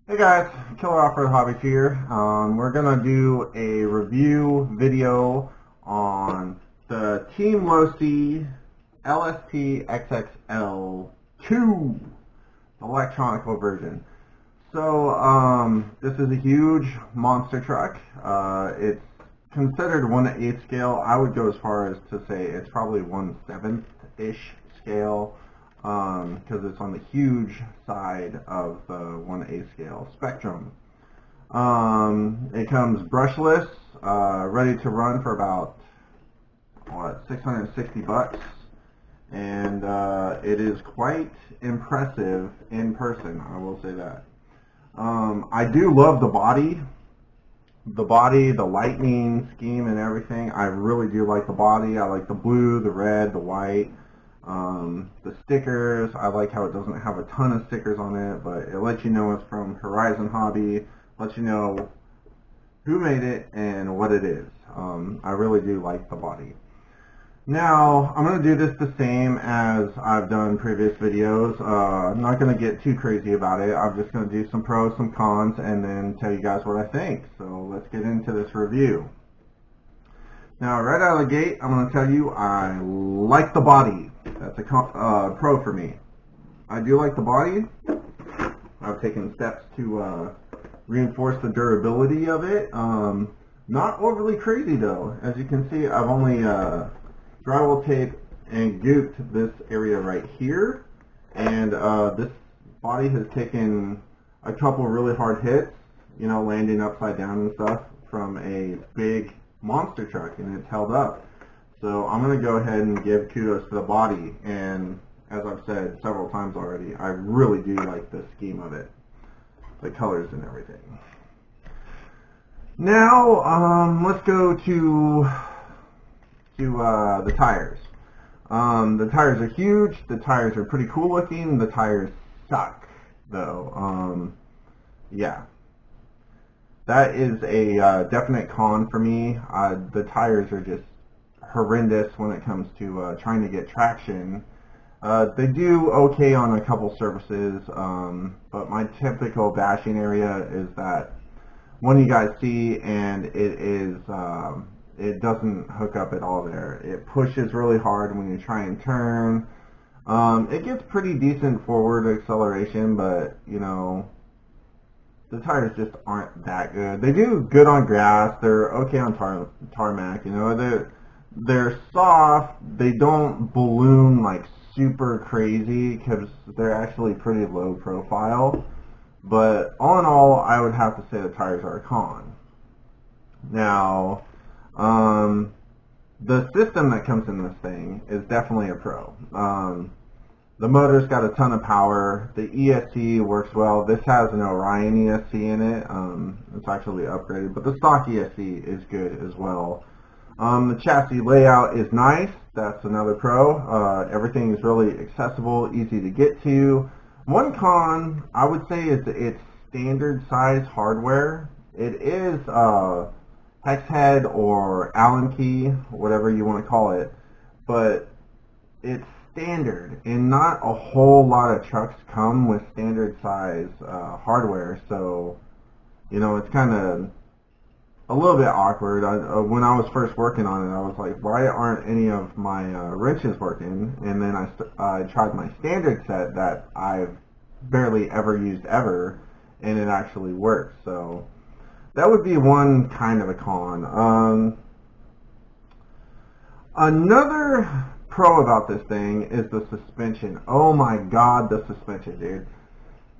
Hey guys, Killer Off-Road Hobbies here. We're gonna do a review video on the Team Losi LST XXL 2 electronical version. So this is a huge monster truck. It's considered 1/8 scale. I would go as far as to say it's probably 1/7-ish scale, because it's on the huge side of the 1/8 scale spectrum. It comes brushless, ready to run for about, what, $660, and it is quite impressive in person, I will say that. I do love the body, the lightning scheme and everything. I really do like the body. I like the blue, the red, the white. The stickers, I like how it doesn't have a ton of stickers on it, but it lets you know it's from Horizon Hobby, lets you know who made it and what it is. I really do like the body. Now, I'm going to do this the same as I've done previous videos. I'm not going to get too crazy about it. I'm just going to do some pros, some cons, and then tell you guys what I think. So let's get into this review. Now, right out of the gate, I'm going to tell you I like the body. That's a pro for me. I do like the body. I've taken steps to reinforce the durability of it. Not overly crazy though. As you can see, I've only drywall tape and gooped this area right here, and this body has taken a couple really hard hits, you know, landing upside down and stuff from a big monster truck, and it's held up. So I'm going to go ahead and give kudos to the body, and as I've said several times already, I really do like the scheme of it, the colors and everything. Now let's go to the tires. The tires are huge. The tires are pretty cool looking. The tires suck though. Yeah, that is a definite con for me. The tires are just horrendous when it comes to trying to get traction. They do okay on a couple surfaces, but my typical bashing area is that one you guys see, and it doesn't hook up at all there. It pushes really hard when you try and turn. It gets pretty decent forward acceleration, but you know, the tires just aren't that good. They do good on grass. They're okay on tarmac. You know, they're soft. They don't balloon like super crazy because they're actually pretty low profile. But all in all, I would have to say the tires are a con. Now, the system that comes in this thing is definitely a pro. The motor's got a ton of power. The ESC works well. This has an Orion ESC in it. It's actually upgraded, but the stock ESC is good as well. The chassis layout is nice. That's another pro. Everything is really accessible, easy to get to. One con, I would say, is its standard size hardware. It is hex head or Allen key, whatever you want to call it, but it's standard, and not a whole lot of trucks come with standard size hardware, so you know, it's kind of a little bit awkward. When I was first working on it, I was like, why aren't any of my wrenches working? And then I tried my standard set that I've barely ever used ever, and it actually works. So that would be one kind of a con. Another pro about this thing is the suspension. Oh my god, the suspension, dude.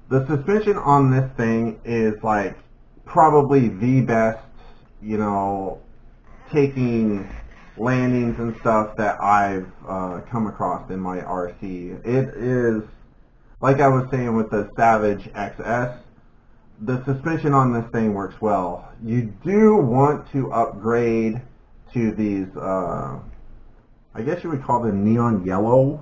The suspension on this thing is like probably the best, you know, taking landings and stuff that I've come across in my RC. It is, like I was saying with the Savage XS, the suspension on this thing works well. You do want to upgrade to these, I guess you would call them neon yellow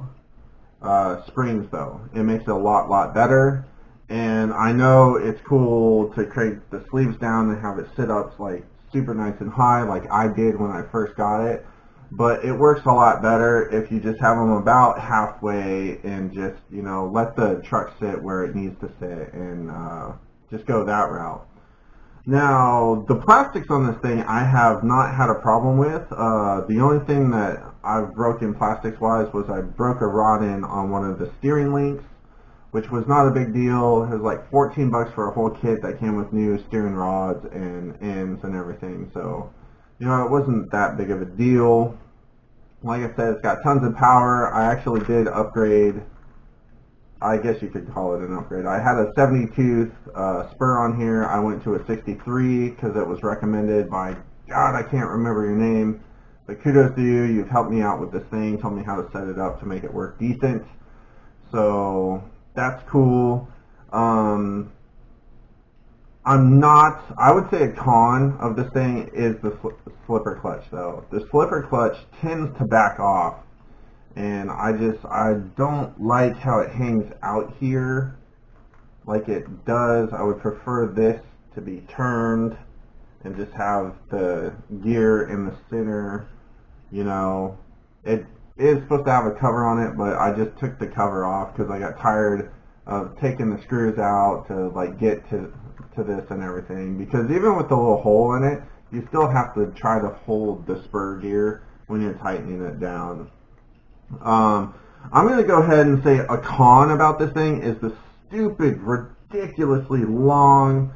springs though. It makes it a lot better. And I know it's cool to create the sleeves down and have it sit up like super nice and high like I did when I first got it, but it works a lot better if you just have them about halfway and just, you know, let the truck sit where it needs to sit, and just go that route. Now, the plastics on this thing I have not had a problem with. The only thing that I've broken plastics-wise was I broke a rod in on one of the steering links, which was not a big deal. It was like 14 bucks for a whole kit that came with new steering rods and ends and everything. So, you know, it wasn't that big of a deal. Like I said, it's got tons of power. I actually did upgrade. I guess you could call it an upgrade. I had a 70-tooth spur on here. I went to a 63 because it was recommended by, God, I can't remember your name. But kudos to you. You've helped me out with this thing, told me how to set it up to make it work decent. So that's cool. I would say a con of this thing is the slipper clutch, though. The slipper clutch tends to back off, and I don't like how it hangs out here like it does. I would prefer this to be turned and just have the gear in the center. You know, it is supposed to have a cover on it, but I just took the cover off because I got tired of taking the screws out to like get to this and everything, because even with the little hole in it, you still have to try to hold the spur gear when you're tightening it down. I'm going to go ahead and say a con about this thing is the stupid, ridiculously long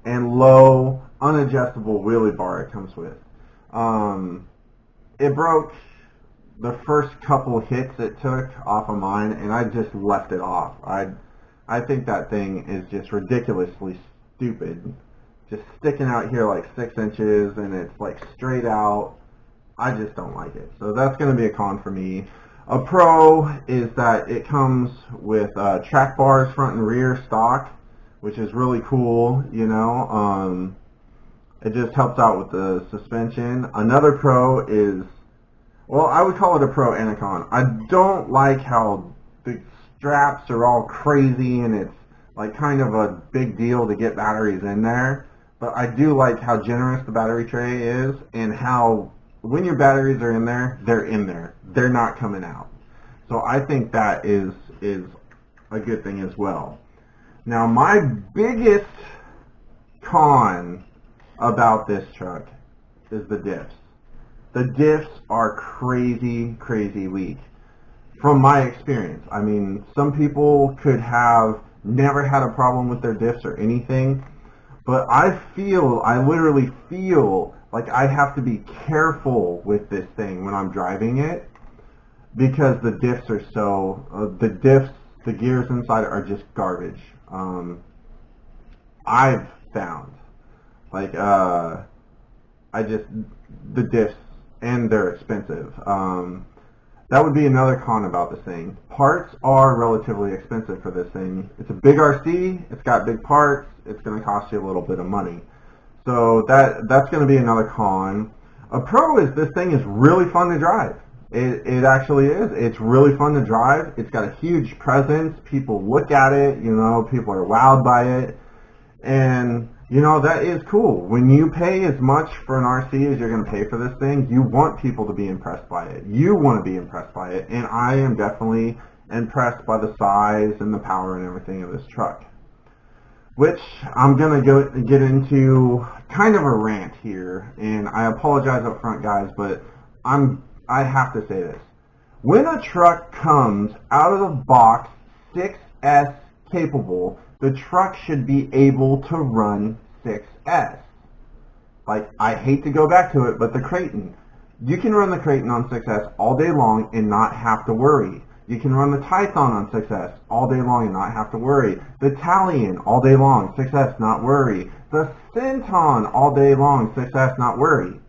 and low, unadjustable wheelie bar it comes with. It broke the first couple hits it took off of mine, and I just left it off. I think that thing is just ridiculously stupid. Just sticking out here like 6 inches, and it's like straight out. I just don't like it. So that's going to be a con for me. A pro is that it comes with track bars front and rear stock, which is really cool, you know. It just helps out with the suspension. Another pro is, well, I would call it a pro and a con. I don't like how the straps are all crazy and it's like kind of a big deal to get batteries in there. But I do like how generous the battery tray is, and how when your batteries are in there, they're in there. They're not coming out. So I think that is a good thing as well. Now, my biggest con about this truck is the diffs. The diffs are crazy, crazy weak. From my experience, I mean, some people could have never had a problem with their diffs or anything, but I literally feel like I have to be careful with this thing when I'm driving it, because the diffs are the gears inside are just garbage. I've found, like, the diffs, and they're expensive. That would be another con about this thing. Parts are relatively expensive for this thing. It's a big RC, it's got big parts, it's going to cost you a little bit of money. So that's going to be another con. A pro is this thing is really fun to drive. It actually is. It's really fun to drive. It's got a huge presence. People look at it, you know, people are wowed by it. And, you know, that is cool. When you pay as much for an RC as you're going to pay for this thing, you want people to be impressed by it. You want to be impressed by it. And I am definitely impressed by the size and the power and everything of this truck. Which I'm going to get into kind of a rant here. And I apologize up front, guys, but I have to say this. When a truck comes out of the box 6S capable, the truck should be able to run 6S. Like, I hate to go back to it, but the Creighton. You can run the Creighton on 6S all day long and not have to worry. You can run the Tython on 6S all day long and not have to worry. The Talion all day long, 6S, not worry. The Centon all day long, 6S, not worry.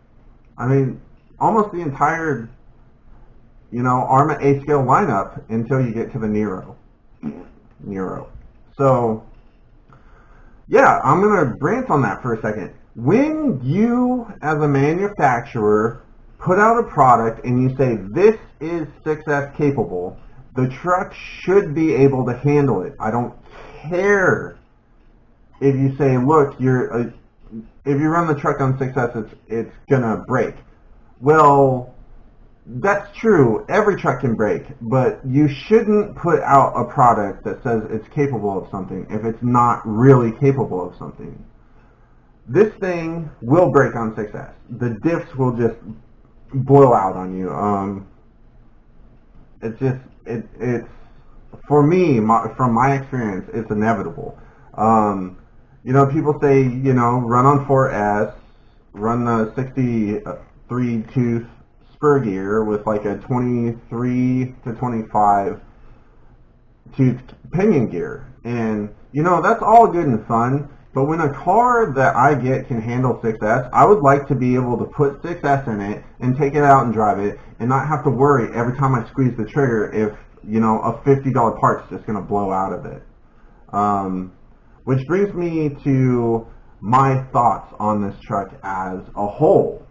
I mean, almost the entire, you know, ARMA A-scale lineup until you get to the Nero. So, yeah, I'm going to rant on that for a second. When you, as a manufacturer, put out a product and you say, this is 6S capable, the truck should be able to handle it. I don't care if you say, look, if you run the truck on 6S, it's going to break. Well, That's true. Every truck can break, but you shouldn't put out a product that says it's capable of something if it's not really capable of something. This thing will break on 6S. The diffs will just blow out on you. It's for me, from my experience, it's inevitable. People say, run on 4S, run the 63 tooth spur gear with like a 23 to 25 tooth pinion gear. And, that's all good and fun. But when a car that I get can handle 6S, I would like to be able to put 6S in it and take it out and drive it and not have to worry every time I squeeze the trigger if, a $50 part's just going to blow out of it. Which brings me to my thoughts on this truck as a whole.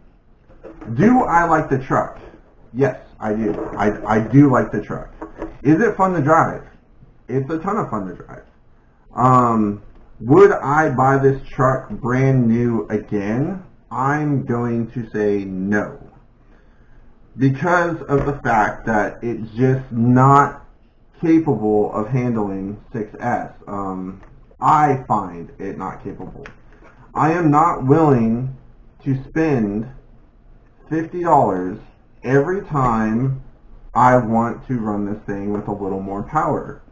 Do I like the truck? Yes, I do. I do like the truck. Is it fun to drive? It's a ton of fun to drive. Would I buy this truck brand new again? I'm going to say no. Because of the fact that it's just not capable of handling 6S. I find it not capable. I am not willing to spend $50 every time I want to run this thing with a little more power.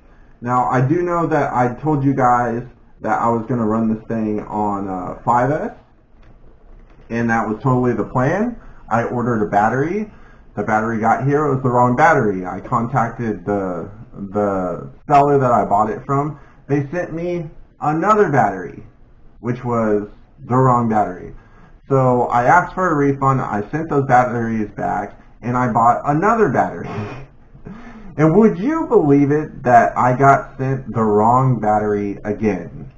Now, I do know that I told you guys that I was going to run this thing on 5S, and that was totally the plan. I ordered a battery. The battery got here. It was the wrong battery. I contacted the seller that I bought it from. They sent me another battery, which was the wrong battery. So I asked for a refund. I sent those batteries back, and I bought another battery. And would you believe it that I got sent the wrong battery again?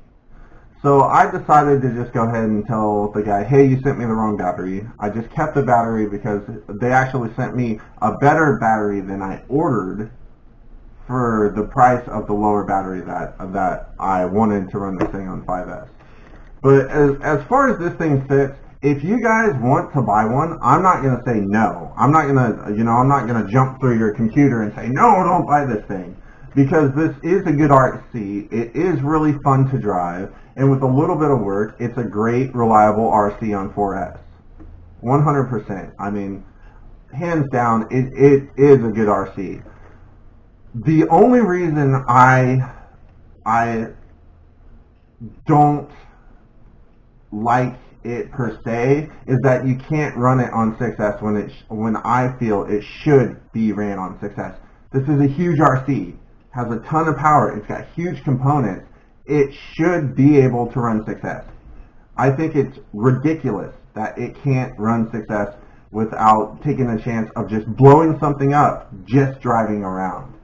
So I decided to just go ahead and tell the guy, hey, you sent me the wrong battery. I just kept the battery because they actually sent me a better battery than I ordered for the price of the lower battery that I wanted to run this thing on 5S. But as far as this thing sits, if you guys want to buy one, I'm not going to say no. I'm not going to jump through your computer and say, no, don't buy this thing. Because this is a good RC. It is really fun to drive. And with a little bit of work, it's a great, reliable RC on 4S. 100%. I mean, hands down, it is a good RC. The only reason I don't like it per se is that you can't run it on 6S when I feel it should be ran on 6S. This is a huge RC, has a ton of power, it's got huge components. It should be able to run 6S. I think it's ridiculous that it can't run 6S without taking a chance of just blowing something up just driving around.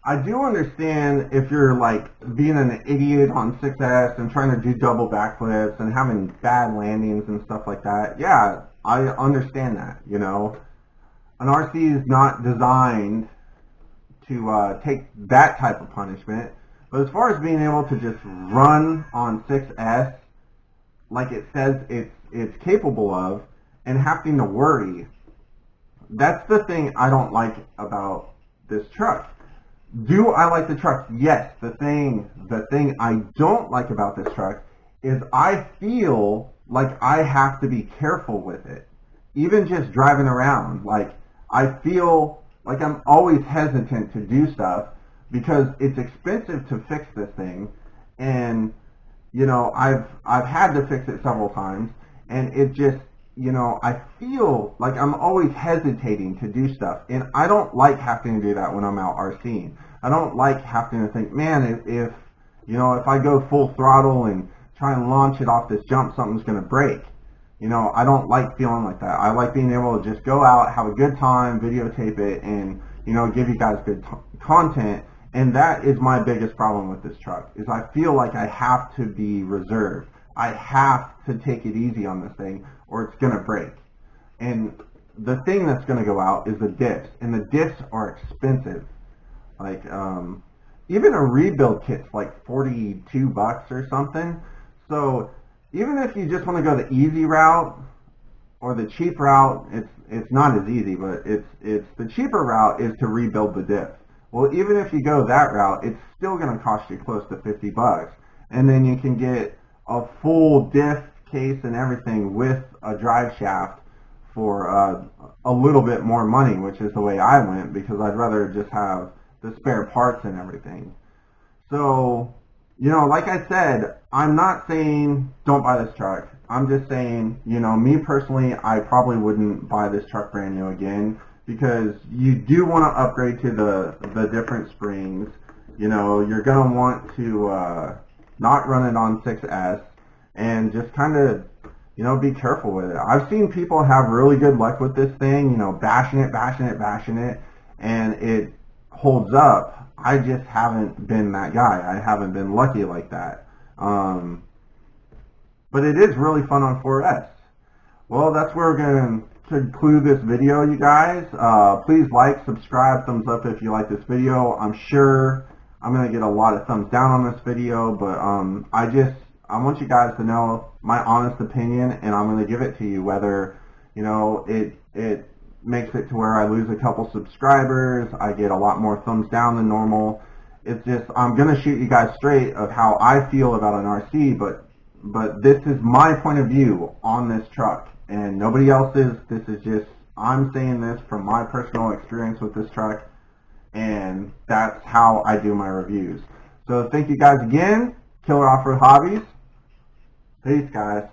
I do understand if you're like being an idiot on 6S and trying to do double backflips and having bad landings and stuff like that. Yeah, I understand that, An RC is not designed to take that type of punishment. But as far as being able to just run on 6S like it says it's capable of and having to worry, that's the thing I don't like about this truck. Do I like the truck? Yes. The thing I don't like about this truck is I feel like I have to be careful with it. Even just driving around, like I feel like I'm always hesitant to do stuff because it's expensive to fix this thing, and I've had to fix it several times, and it just I feel like I'm always hesitating to do stuff, and I don't like having to do that when I'm out RCing. I don't like having to think, man, if I go full throttle and try and launch it off this jump, something's going to break. I don't like feeling like that. I like being able to just go out, have a good time, videotape it, and give you guys good content. And that is my biggest problem with this truck, is I feel like I have to be reserved. I have to take it easy on this thing, or it's going to break. And the thing that's going to go out is the diffs, and the diffs are expensive. Like, even a rebuild kit's like $42 or something. So even if you just want to go the easy route, or the cheap route, it's not as easy, but it's the cheaper route is to rebuild the diff. Well, even if you go that route, it's still going to cost you close to $50, and then you can get a full diff case and everything with a drive shaft for a little bit more money, which is the way I went, because I'd rather just have the spare parts and everything. So, you know, like I said, I'm not saying don't buy this truck. I'm just saying, you know, me personally, I probably wouldn't buy this truck brand new again, because you do want to upgrade to the different springs. You know, you're going to want to not run it on 6S, and just kind of, you know, be careful with it. I've seen people have really good luck with this thing, you know, bashing it, and it holds up. I just haven't been that guy. I haven't been lucky like that. But it is really fun on 4S. Well, that's where we're going to conclude this video, you guys. Please like, subscribe, thumbs up if you like this video. I'm sure I'm going to get a lot of thumbs down on this video, but I want you guys to know my honest opinion, and I'm going to give it to you, whether, you know, it makes it to where I lose a couple subscribers, I get a lot more thumbs down than normal. It's just, I'm going to shoot you guys straight of how I feel about an RC, but this is my point of view on this truck, and nobody else's. This is just, I'm saying this from my personal experience with this truck, and that's how I do my reviews. So thank you guys again. Killer Off-Road Hobbies. Peace, guys.